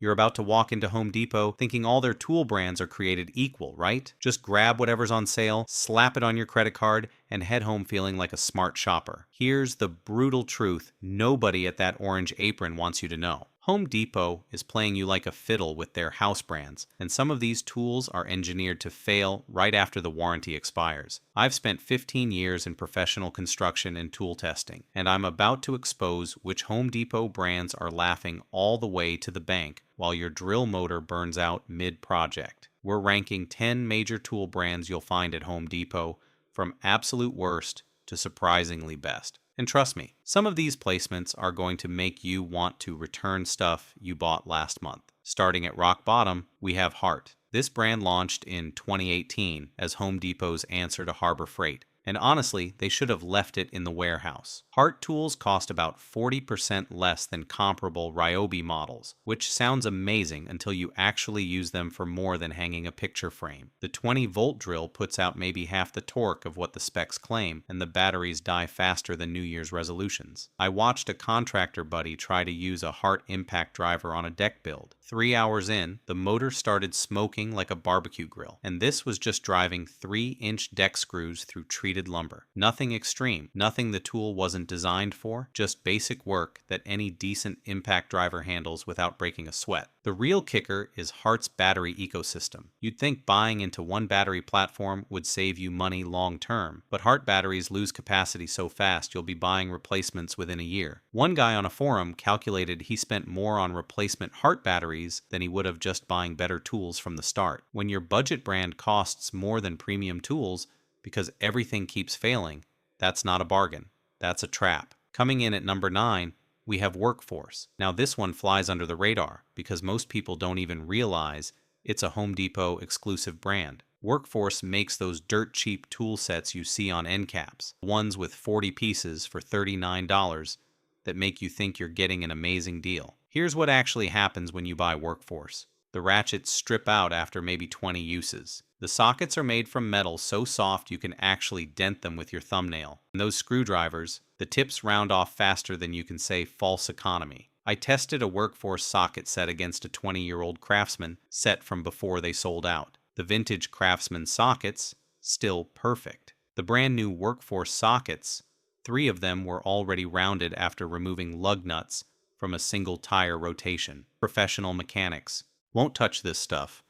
You're about to walk into Home Depot thinking all their tool brands are created equal, right? Just grab whatever's on sale, slap it on your credit card, and head home feeling like a smart shopper. Here's the brutal truth nobody at that orange apron wants you to know. Home Depot is playing you like a fiddle with their house brands, and some of these tools are engineered to fail right after the warranty expires. I've spent 15 years in professional construction and tool testing, and I'm about to expose which Home Depot brands are laughing all the way to the bank while your drill motor burns out mid-project. We're ranking 10 major tool brands you'll find at Home Depot, from absolute worst to surprisingly best. And trust me, some of these placements are going to make you want to return stuff you bought last month. Starting at rock bottom, we have Hart. This brand launched in 2018 as Home Depot's answer to Harbor Freight. And honestly, they should have left it in the warehouse. Hart tools cost about 40% less than comparable Ryobi models, which sounds amazing until you actually use them for more than hanging a picture frame. The 20-volt drill puts out maybe half the torque of what the specs claim, and the batteries die faster than New Year's resolutions. I watched a contractor buddy try to use a Hart impact driver on a deck build. 3 hours in, the motor started smoking like a barbecue grill, and this was just driving 3-inch deck screws through treated lumber. Nothing extreme, nothing the tool wasn't designed for, just basic work that any decent impact driver handles without breaking a sweat. The real kicker is Hart's battery ecosystem. You'd think buying into one battery platform would save you money long term, but Hart batteries lose capacity so fast you'll be buying replacements within a year. One guy on a forum calculated he spent more on replacement Hart batteries than he would have just buying better tools from the start. When your budget brand costs more than premium tools because everything keeps failing, that's not a bargain. That's a trap. Coming in at number 9, we have Workforce. Now this one flies under the radar because most people don't even realize it's a Home Depot exclusive brand. Workforce makes those dirt cheap tool sets you see on end caps, ones with 40 pieces for $39 that make you think you're getting an amazing deal. Here's what actually happens when you buy Workforce. The ratchets strip out after maybe 20 uses. The sockets are made from metal so soft you can actually dent them with your thumbnail. And those screwdrivers, the tips round off faster than you can say false economy. I tested a Workforce socket set against a 20-year-old Craftsman set from before they sold out. The vintage Craftsman sockets, still perfect. The brand new Workforce sockets, 3 of them were already rounded after removing lug nuts from a single tire rotation. Professional mechanics won't touch this stuff.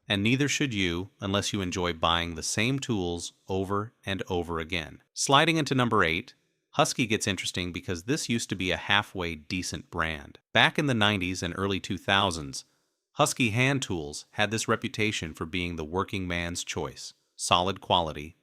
And neither should you unless you enjoy buying the same tools over and over again. Sliding into number 8, Husky gets interesting because this used to be a halfway decent brand. Back in the 90s and early 2000s, Husky hand tools had this reputation for being the working man's choice. Solid quality,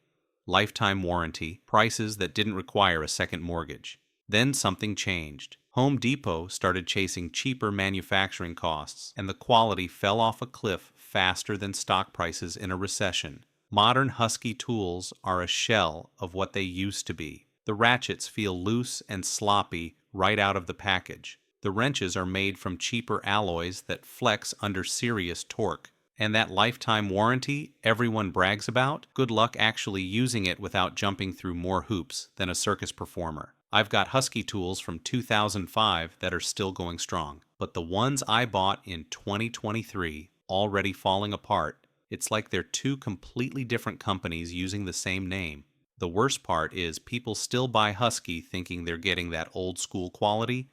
lifetime warranty, prices that didn't require a second mortgage. Then something changed. Home Depot started chasing cheaper manufacturing costs, and the quality fell off a cliff faster than stock prices in a recession. Modern Husky tools are a shell of what they used to be. The ratchets feel loose and sloppy right out of the package. The wrenches are made from cheaper alloys that flex under serious torque. And that lifetime warranty everyone brags about, good luck actually using it without jumping through more hoops than a circus performer. I've got Husky tools from 2005 that are still going strong, but the ones I bought in 2023 already falling apart. It's like they're 2 completely different companies using the same name. The worst part is people still buy Husky thinking they're getting that old school quality,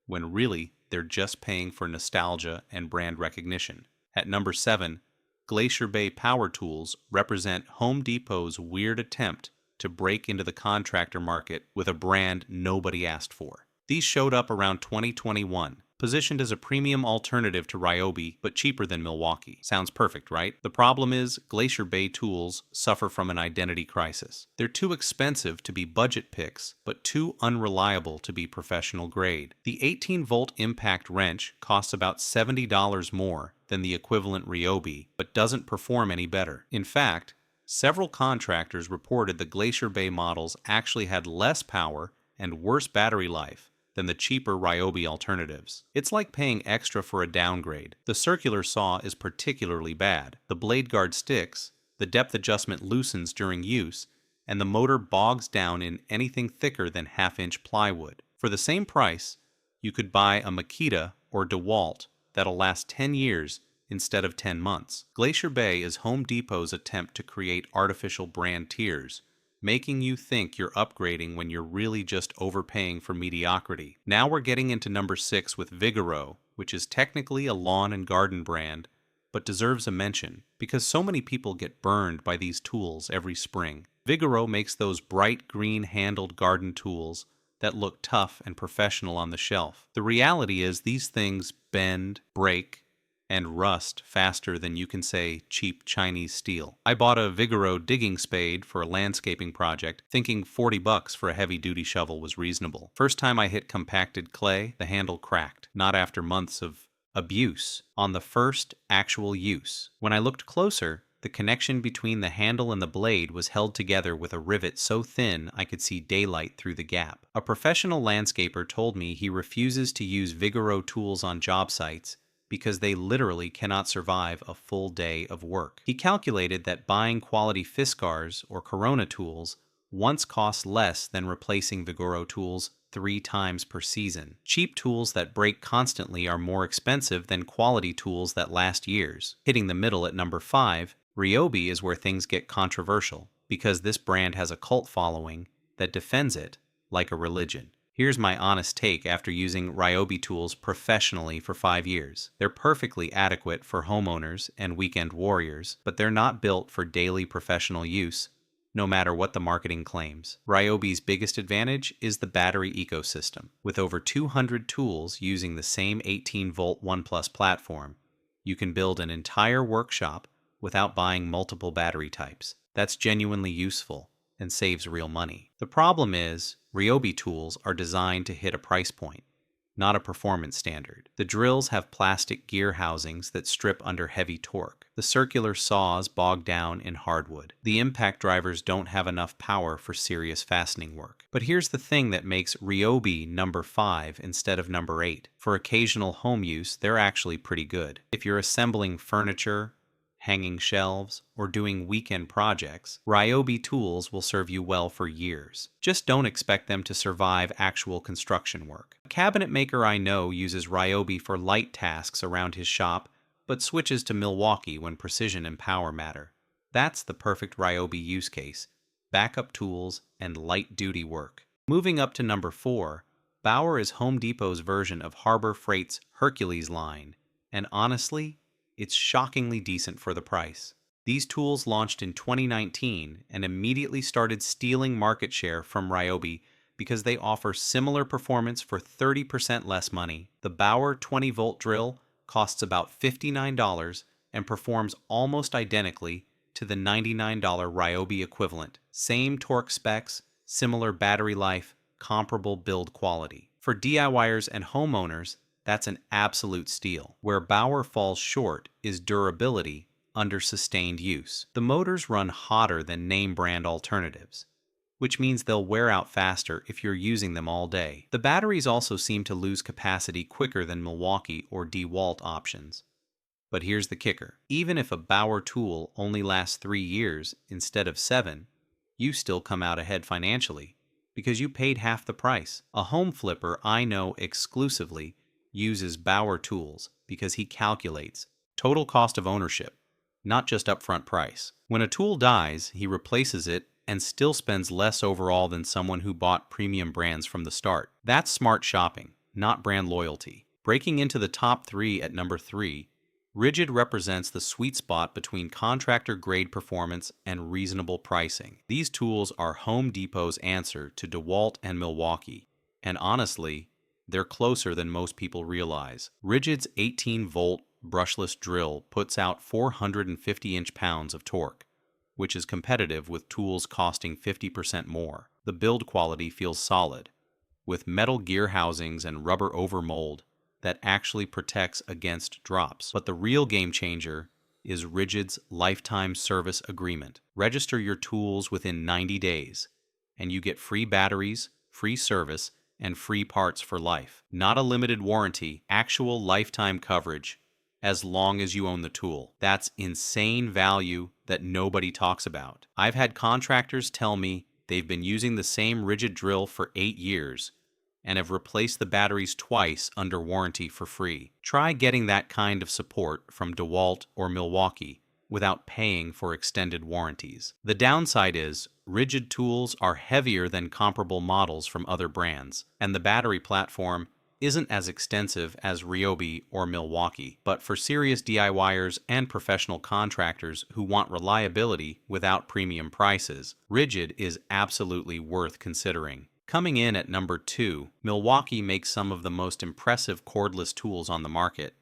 when really they're just paying for nostalgia and brand recognition. At number 7, Glacier Bay Power Tools represent Home Depot's weird attempt to break into the contractor market with a brand nobody asked for. These showed up around 2021, positioned as a premium alternative to Ryobi, but cheaper than Milwaukee. Sounds perfect, right? The problem is, Glacier Bay tools suffer from an identity crisis. They're too expensive to be budget picks, but too unreliable to be professional grade. The 18-volt impact wrench costs about $70 more than the equivalent Ryobi, but doesn't perform any better. In fact, several contractors reported the Glacier Bay models actually had less power and worse battery life than the cheaper Ryobi alternatives. It's like paying extra for a downgrade. The circular saw is particularly bad. The blade guard sticks, the depth adjustment loosens during use, and the motor bogs down in anything thicker than half-inch plywood. For the same price, you could buy a Makita or DeWalt that'll last 10 years instead of 10 months. Glacier Bay is Home Depot's attempt to create artificial brand tiers, making you think you're upgrading when you're really just overpaying for mediocrity. Now we're getting into number 6 with Vigoro, which is technically a lawn and garden brand, but deserves a mention because so many people get burned by these tools every spring. Vigoro makes those bright green handled garden tools that look tough and professional on the shelf. The reality is these things bend, break, and rust faster than you can say cheap Chinese steel. I bought a Vigoro digging spade for a landscaping project, thinking $40 for a heavy-duty shovel was reasonable. First time I hit compacted clay, the handle cracked, not after months of abuse, on the first actual use. When I looked closer, the connection between the handle and the blade was held together with a rivet so thin I could see daylight through the gap. A professional landscaper told me he refuses to use Vigoro tools on job sites because they literally cannot survive a full day of work. He calculated that buying quality Fiskars or Corona tools once costs less than replacing Vigoro tools 3 times per season. Cheap tools that break constantly are more expensive than quality tools that last years. Hitting the middle at number 5, Ryobi is where things get controversial because this brand has a cult following that defends it like a religion. Here's my honest take after using Ryobi tools professionally for 5 years. They're perfectly adequate for homeowners and weekend warriors, but they're not built for daily professional use, no matter what the marketing claims. Ryobi's biggest advantage is the battery ecosystem. With over 200 tools using the same 18-volt OnePlus platform, you can build an entire workshop without buying multiple battery types. That's genuinely useful and saves real money. The problem is, Ryobi tools are designed to hit a price point, not a performance standard. The drills have plastic gear housings that strip under heavy torque. The circular saws bog down in hardwood. The impact drivers don't have enough power for serious fastening work. But here's the thing that makes Ryobi number 5 instead of number 8. For occasional home use, they're actually pretty good. If you're assembling furniture, hanging shelves, or doing weekend projects, Ryobi tools will serve you well for years. Just don't expect them to survive actual construction work. A cabinet maker I know uses Ryobi for light tasks around his shop, but switches to Milwaukee when precision and power matter. That's the perfect Ryobi use case: backup tools and light-duty work. Moving up to number 4, Bauer is Home Depot's version of Harbor Freight's Hercules line, and honestly, it's shockingly decent for the price. These tools launched in 2019 and immediately started stealing market share from Ryobi because they offer similar performance for 30% less money. The Bauer 20-volt drill costs about $59 and performs almost identically to the $99 Ryobi equivalent. Same torque specs, similar battery life, comparable build quality. For DIYers and homeowners, that's an absolute steal. Where Bauer falls short is durability under sustained use. The motors run hotter than name brand alternatives, which means they'll wear out faster if you're using them all day. The batteries also seem to lose capacity quicker than Milwaukee or DeWalt options. But here's the kicker. Even if a Bauer tool only lasts 3 years instead of 7, you still come out ahead financially because you paid half the price. A home flipper I know exclusively uses Bauer tools because he calculates total cost of ownership, not just upfront price. When a tool dies, he replaces it and still spends less overall than someone who bought premium brands from the start. That's smart shopping, not brand loyalty. Breaking into the top 3 at number 3, Rigid represents the sweet spot between contractor-grade performance and reasonable pricing. These tools are Home Depot's answer to DeWalt and Milwaukee, and honestly, they're closer than most people realize. Rigid's 18-volt brushless drill puts out 450 inch-pounds of torque, which is competitive with tools costing 50% more. The build quality feels solid, with metal gear housings and rubber overmold that actually protects against drops. But the real game changer is Rigid's lifetime service agreement. Register your tools within 90 days, and you get free batteries, free service, and free parts for life. Not a limited warranty, actual lifetime coverage as long as you own the tool. That's insane value that nobody talks about. I've had contractors tell me they've been using the same Rigid drill for 8 years, and have replaced the batteries twice under warranty for free. Try getting that kind of support from DeWalt or Milwaukee without paying for extended warranties. The downside is, rigid tools are heavier than comparable models from other brands, and the battery platform isn't as extensive as Ryobi or Milwaukee. But for serious DIYers and professional contractors who want reliability without premium prices, rigid is absolutely worth considering. Coming in at number 2, Milwaukee makes some of the most impressive cordless tools on the market.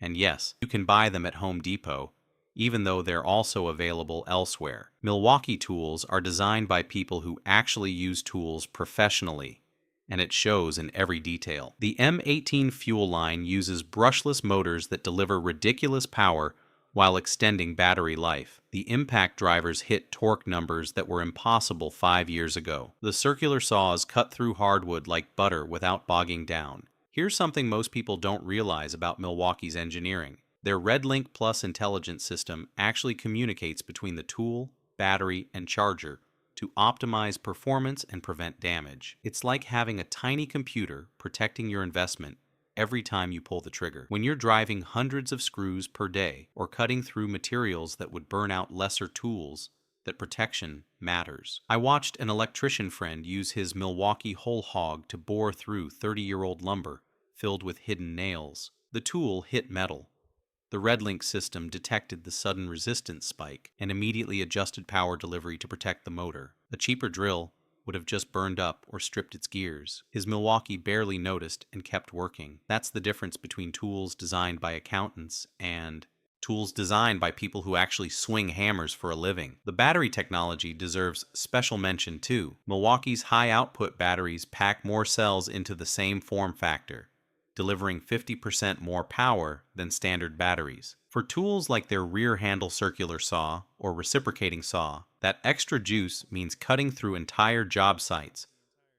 And yes, you can buy them at Home Depot, even though they're also available elsewhere. Milwaukee tools are designed by people who actually use tools professionally, and it shows in every detail. The M18 fuel line uses brushless motors that deliver ridiculous power while extending battery life. The impact drivers hit torque numbers that were impossible 5 years ago. The circular saws cut through hardwood like butter without bogging down. Here's something most people don't realize about Milwaukee's engineering. Their RedLink Plus intelligence system actually communicates between the tool, battery, and charger to optimize performance and prevent damage. It's like having a tiny computer protecting your investment every time you pull the trigger. When you're driving hundreds of screws per day or cutting through materials that would burn out lesser tools, that protection matters. I watched an electrician friend use his Milwaukee whole hog to bore through 30-year-old lumber filled with hidden nails. The tool hit metal. The RedLink system detected the sudden resistance spike and immediately adjusted power delivery to protect the motor. A cheaper drill would have just burned up or stripped its gears. His Milwaukee barely noticed and kept working. That's the difference between tools designed by accountants and tools designed by people who actually swing hammers for a living. The battery technology deserves special mention too. Milwaukee's high-output batteries pack more cells into the same form factor, delivering 50% more power than standard batteries. For tools like their rear handle circular saw or reciprocating saw, that extra juice means cutting through entire job sites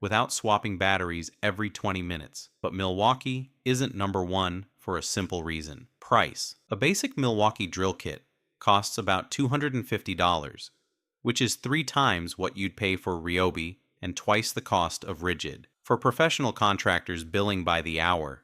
without swapping batteries every 20 minutes. But Milwaukee isn't number 1 for a simple reason: price. A basic Milwaukee drill kit costs about $250, which is 3 times what you'd pay for Ryobi and twice the cost of rigid. For professional contractors billing by the hour,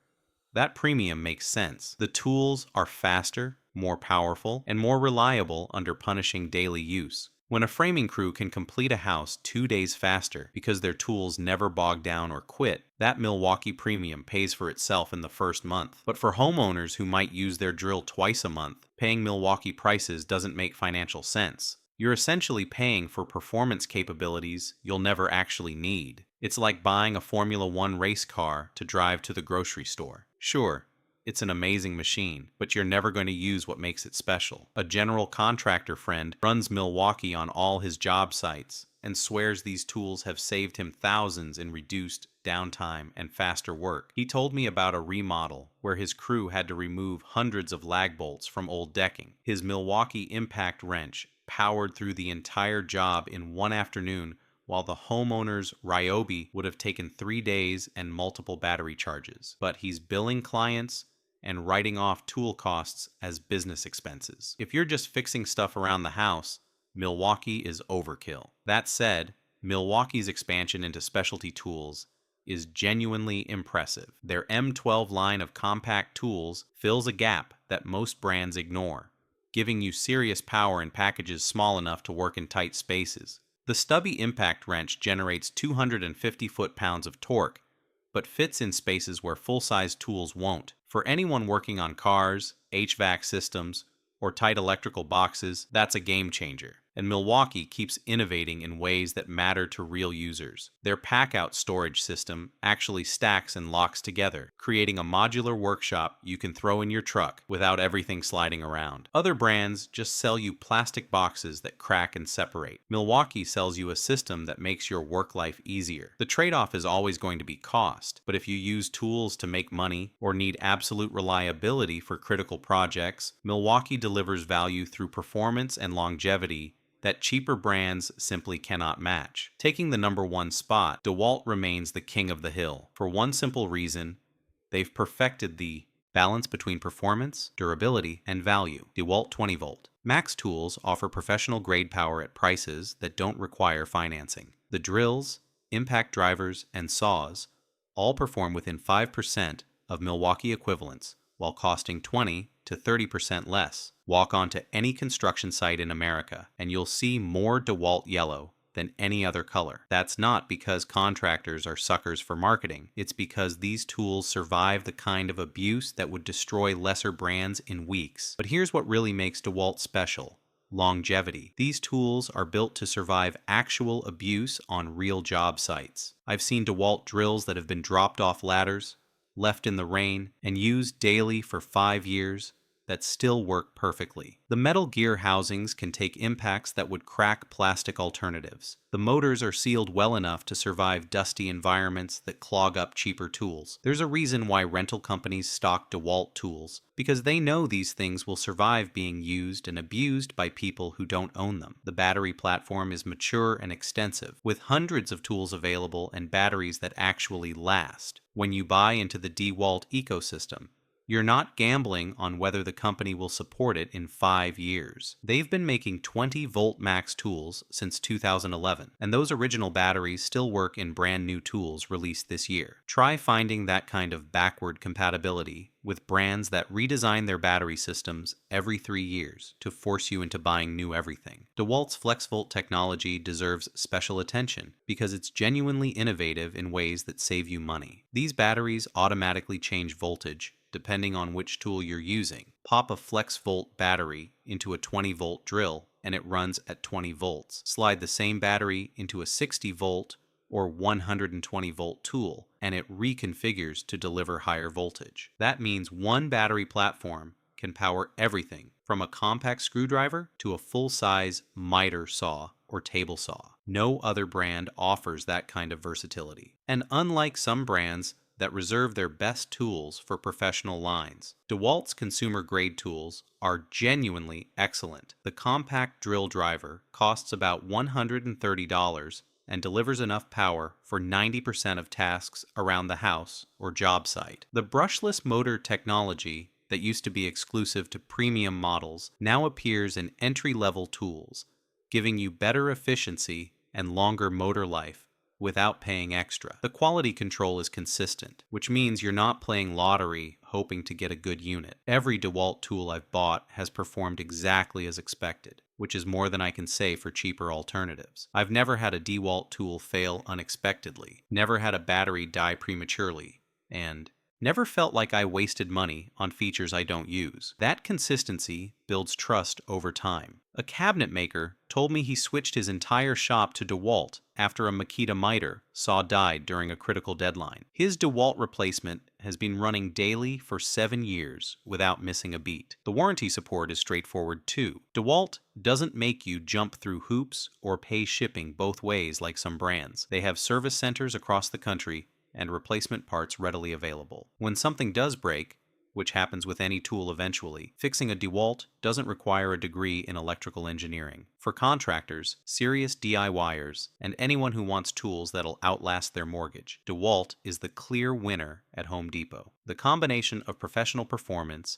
that premium makes sense. The tools are faster, more powerful, and more reliable under punishing daily use. When a framing crew can complete a house 2 days faster because their tools never bog down or quit, that Milwaukee premium pays for itself in the first month. But for homeowners who might use their drill twice a month, paying Milwaukee prices doesn't make financial sense. You're essentially paying for performance capabilities you'll never actually need. It's like buying a Formula One race car to drive to the grocery store. Sure, it's an amazing machine, but you're never going to use what makes it special. A general contractor friend runs Milwaukee on all his job sites and swears these tools have saved him thousands in reduced downtime and faster work. He told me about a remodel where his crew had to remove hundreds of lag bolts from old decking. His Milwaukee impact wrench powered through the entire job in one afternoon, while the homeowner's Ryobi would have taken 3 days and multiple battery charges. But he's billing clients and writing off tool costs as business expenses. If you're just fixing stuff around the house, Milwaukee is overkill. That said, Milwaukee's expansion into specialty tools is genuinely impressive. Their M12 line of compact tools fills a gap that most brands ignore, giving you serious power in packages small enough to work in tight spaces. The stubby impact wrench generates 250 foot-pounds of torque, but fits in spaces where full-size tools won't. For anyone working on cars, HVAC systems, or tight electrical boxes, that's a game changer. And Milwaukee keeps innovating in ways that matter to real users. Their pack-out storage system actually stacks and locks together, creating a modular workshop you can throw in your truck without everything sliding around. Other brands just sell you plastic boxes that crack and separate. Milwaukee sells you a system that makes your work life easier. The trade-off is always going to be cost, but if you use tools to make money or need absolute reliability for critical projects, Milwaukee delivers value through performance and longevity that cheaper brands simply cannot match. Taking the number 1 spot, DeWalt remains the king of the hill. For one simple reason: they've perfected the balance between performance, durability, and value. DeWalt 20-volt. Max tools offer professional grade power at prices that don't require financing. The drills, impact drivers, and saws all perform within 5% of Milwaukee equivalents while costing 20 to 30% less. Walk onto any construction site in America and you'll see more DeWalt yellow than any other color. That's not because contractors are suckers for marketing. It's because these tools survive the kind of abuse that would destroy lesser brands in weeks. But here's what really makes DeWalt special: longevity. These tools are built to survive actual abuse on real job sites. I've seen DeWalt drills that have been dropped off ladders, left in the rain, and used daily for 5 years that still work perfectly. The metal gear housings can take impacts that would crack plastic alternatives. The motors are sealed well enough to survive dusty environments that clog up cheaper tools. There's a reason why rental companies stock DeWalt tools, because they know these things will survive being used and abused by people who don't own them. The battery platform is mature and extensive, with hundreds of tools available and batteries that actually last. When you buy into the DeWalt ecosystem, you're not gambling on whether the company will support it in 5 years. They've been making 20-volt max tools since 2011, and those original batteries still work in brand new tools released this year. Try finding that kind of backward compatibility with brands that redesign their battery systems every 3 years to force you into buying new everything. DeWalt's FlexVolt technology deserves special attention because it's genuinely innovative in ways that save you money. These batteries automatically change voltage depending on which tool you're using. Pop a FlexVolt battery into a 20-volt drill and it runs at 20 volts. Slide the same battery into a 60-volt or 120-volt tool and it reconfigures to deliver higher voltage. That means one battery platform can power everything from a compact screwdriver to a full-size miter saw or table saw. No other brand offers that kind of versatility. And unlike some brands that reserve their best tools for professional lines, DeWalt's consumer-grade tools are genuinely excellent. The compact drill driver costs about $130 and delivers enough power for 90% of tasks around the house or job site. The brushless motor technology that used to be exclusive to premium models now appears in entry-level tools, giving you better efficiency and longer motor life without paying extra. The quality control is consistent, which means you're not playing lottery hoping to get a good unit. Every DeWalt tool I've bought has performed exactly as expected, which is more than I can say for cheaper alternatives. I've never had a DeWalt tool fail unexpectedly, never had a battery die prematurely, and never felt like I wasted money on features I don't use. That consistency builds trust over time. A cabinet maker told me he switched his entire shop to DeWalt after a Makita miter saw died during a critical deadline. His DeWalt replacement has been running daily for 7 years without missing a beat. The warranty support is straightforward too. DeWalt doesn't make you jump through hoops or pay shipping both ways like some brands. They have service centers across the country and replacement parts readily available. When something does break, which happens with any tool eventually, fixing a DeWalt doesn't require a degree in electrical engineering. For contractors, serious DIYers, and anyone who wants tools that'll outlast their mortgage, DeWalt is the clear winner at Home Depot. The combination of professional performance,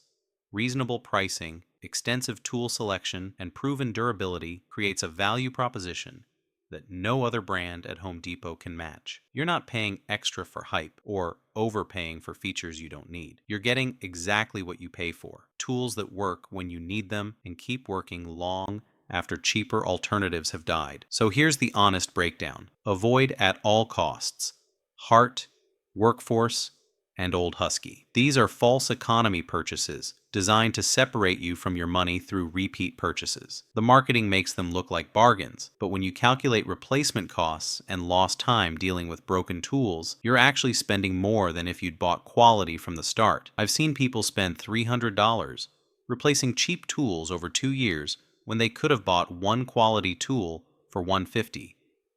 reasonable pricing, extensive tool selection, and proven durability creates a value proposition that no other brand at Home Depot can match. You're not paying extra for hype or overpaying for features you don't need. You're getting exactly what you pay for. Tools that work when you need them and keep working long after cheaper alternatives have died. So here's the honest breakdown. Avoid at all costs Hart, Workforce, and Old Husky. These are false economy purchases designed to separate you from your money through repeat purchases. The marketing makes them look like bargains, but when you calculate replacement costs and lost time dealing with broken tools, you're actually spending more than if you'd bought quality from the start. I've seen people spend $300 replacing cheap tools over 2 years when they could have bought one quality tool for $150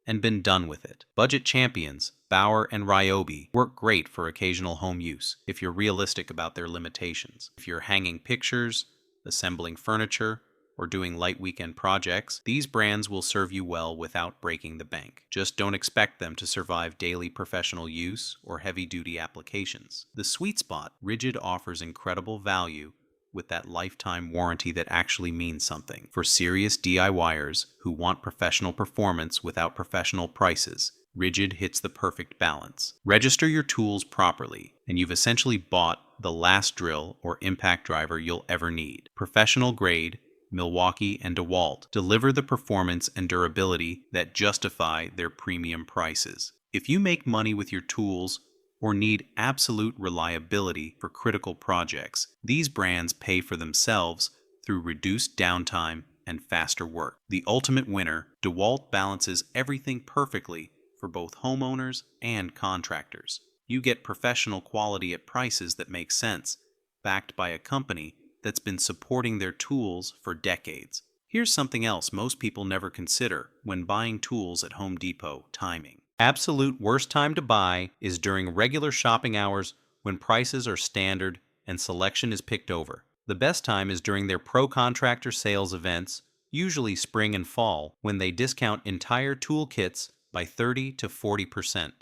and been done with it. Budget champions Bauer and Ryobi work great for occasional home use if you're realistic about their limitations. If you're hanging pictures, assembling furniture, or doing light weekend projects, these brands will serve you well without breaking the bank. Just don't expect them to survive daily professional use or heavy-duty applications. The sweet spot, Rigid offers incredible value with that lifetime warranty that actually means something. For serious DIYers who want professional performance without professional prices, Rigid hits the perfect balance. Register your tools properly, and you've essentially bought the last drill or impact driver you'll ever need. Professional grade, Milwaukee and DeWalt deliver the performance and durability that justify their premium prices. If you make money with your tools or need absolute reliability for critical projects, these brands pay for themselves through reduced downtime and faster work. The ultimate winner, DeWalt balances everything perfectly for both homeowners and contractors. You get professional quality at prices that make sense, backed by a company that's been supporting their tools for decades. Here's something else most people never consider when buying tools at Home Depot: timing. Absolute worst time to buy is during regular shopping hours when prices are standard and selection is picked over. The best time is during their pro contractor sales events, usually spring and fall, when they discount entire tool kits by 30 to 40%.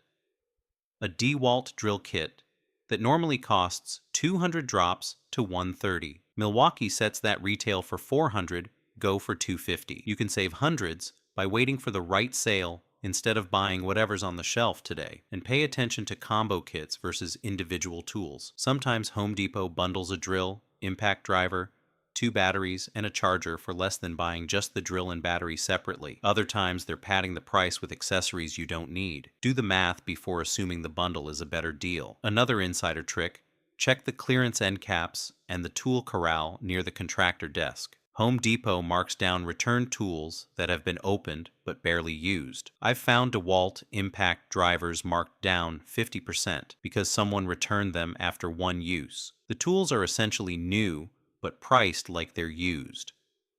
A DeWalt drill kit that normally costs 200 drops to 130. Milwaukee sets that retail for 400, go for 250. You can save hundreds by waiting for the right sale instead of buying whatever's on the shelf today. And pay attention to combo kits versus individual tools. Sometimes Home Depot bundles a drill, impact driver, 2 batteries, and a charger for less than buying just the drill and battery separately. Other times they're padding the price with accessories you don't need. Do the math before assuming the bundle is a better deal. Another insider trick: check the clearance end caps and the tool corral near the contractor desk. Home Depot marks down return tools that have been opened but barely used. I've found DeWalt impact drivers marked down 50% because someone returned them after one use. The tools are essentially new, but priced like they're used.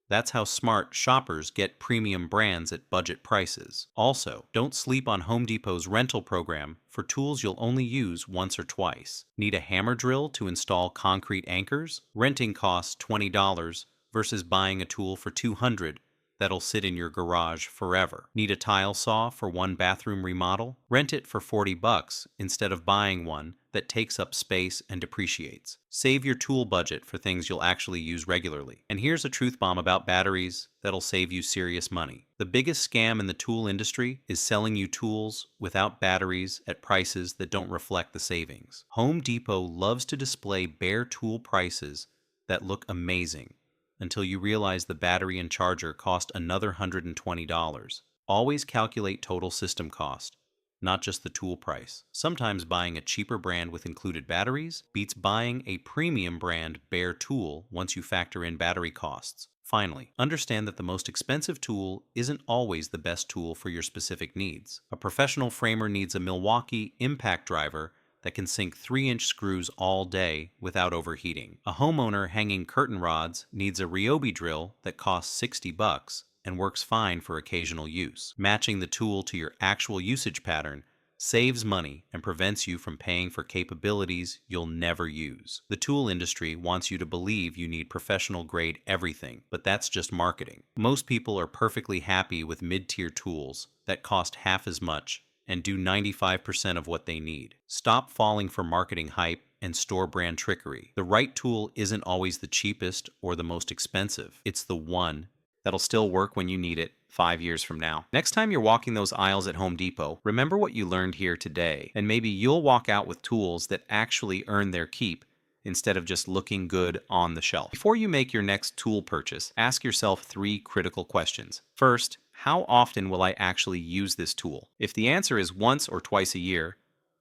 That's how smart shoppers get premium brands at budget prices. Also, don't sleep on Home Depot's rental program for tools you'll only use once or twice. Need a hammer drill to install concrete anchors? Renting costs $20 versus buying a tool for $200 that'll sit in your garage forever. Need a tile saw for one bathroom remodel? Rent it for $40 instead of buying one that takes up space and depreciates. Save your tool budget for things you'll actually use regularly. And here's a truth bomb about batteries that'll save you serious money. The biggest scam in the tool industry is selling you tools without batteries at prices that don't reflect the savings. Home Depot loves to display bare tool prices that look amazing until you realize the battery and charger cost another $120. Always calculate total system cost, not just the tool price. Sometimes buying a cheaper brand with included batteries beats buying a premium brand bare tool once you factor in battery costs. Finally, understand that the most expensive tool isn't always the best tool for your specific needs. A professional framer needs a Milwaukee impact driver that can sink 3-inch screws all day without overheating. A homeowner hanging curtain rods needs a Ryobi drill that costs $60 and works fine for occasional use. Matching the tool to your actual usage pattern saves money and prevents you from paying for capabilities you'll never use. The tool industry wants you to believe you need professional grade everything, but that's just marketing. Most people are perfectly happy with mid-tier tools that cost half as much and do 95% of what they need. Stop falling for marketing hype and store brand trickery. The right tool isn't always the cheapest or the most expensive. It's the one that'll still work when you need it 5 years from now. Next time you're walking those aisles at Home Depot, remember what you learned here today, and maybe you'll walk out with tools that actually earn their keep instead of just looking good on the shelf. Before you make your next tool purchase, ask yourself 3 critical questions. First, how often will I actually use this tool? If the answer is once or twice a year,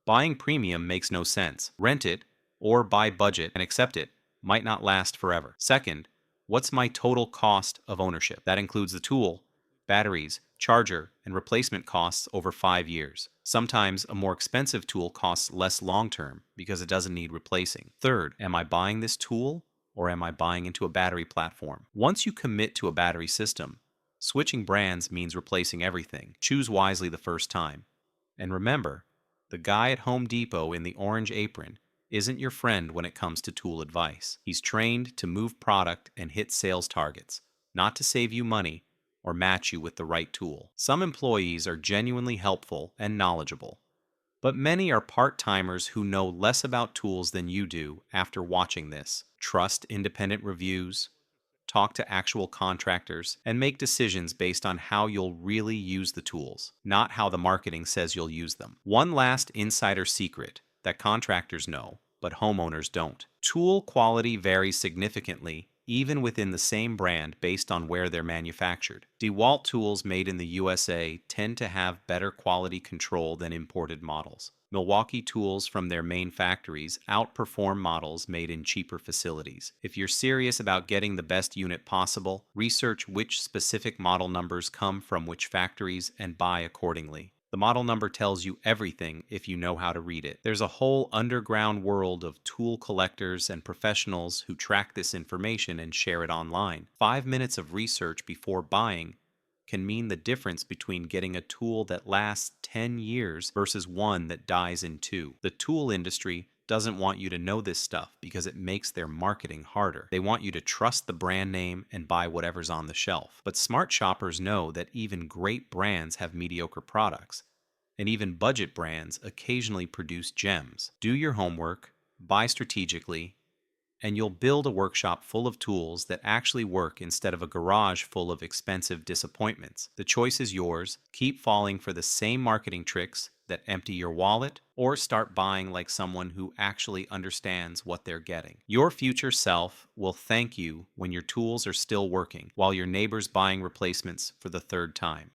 buying premium makes no sense. Rent it or buy budget and accept it might not last forever. Second, what's my total cost of ownership? That includes the tool, batteries, charger, and replacement costs over 5 years. Sometimes a more expensive tool costs less long-term because it doesn't need replacing. Third, am I buying this tool or am I buying into a battery platform? Once you commit to a battery system, switching brands means replacing everything. Choose wisely the first time. And remember, the guy at Home Depot in the orange apron isn't your friend when it comes to tool advice. He's trained to move product and hit sales targets, not to save you money or match you with the right tool. Some employees are genuinely helpful and knowledgeable, but many are part-timers who know less about tools than you do after watching this. Trust independent reviews, talk to actual contractors, and make decisions based on how you'll really use the tools, not how the marketing says you'll use them. One last insider secret that contractors know, but homeowners don't. Tool quality varies significantly, even within the same brand based on where they're manufactured. DeWalt tools made in the USA tend to have better quality control than imported models. Milwaukee tools from their main factories outperform models made in cheaper facilities. If you're serious about getting the best unit possible, research which specific model numbers come from which factories and buy accordingly. The model number tells you everything if you know how to read it. There's a whole underground world of tool collectors and professionals who track this information and share it online. 5 minutes of research before buying can mean the difference between getting a tool that lasts 10 years versus one that dies in 2. The tool industry doesn't want you to know this stuff because it makes their marketing harder. They want you to trust the brand name and buy whatever's on the shelf. But smart shoppers know that even great brands have mediocre products, and even budget brands occasionally produce gems. Do your homework, buy strategically, and you'll build a workshop full of tools that actually work instead of a garage full of expensive disappointments. The choice is yours. Keep falling for the same marketing tricks that empty your wallet, or start buying like someone who actually understands what they're getting. Your future self will thank you when your tools are still working while your neighbor's buying replacements for the third time.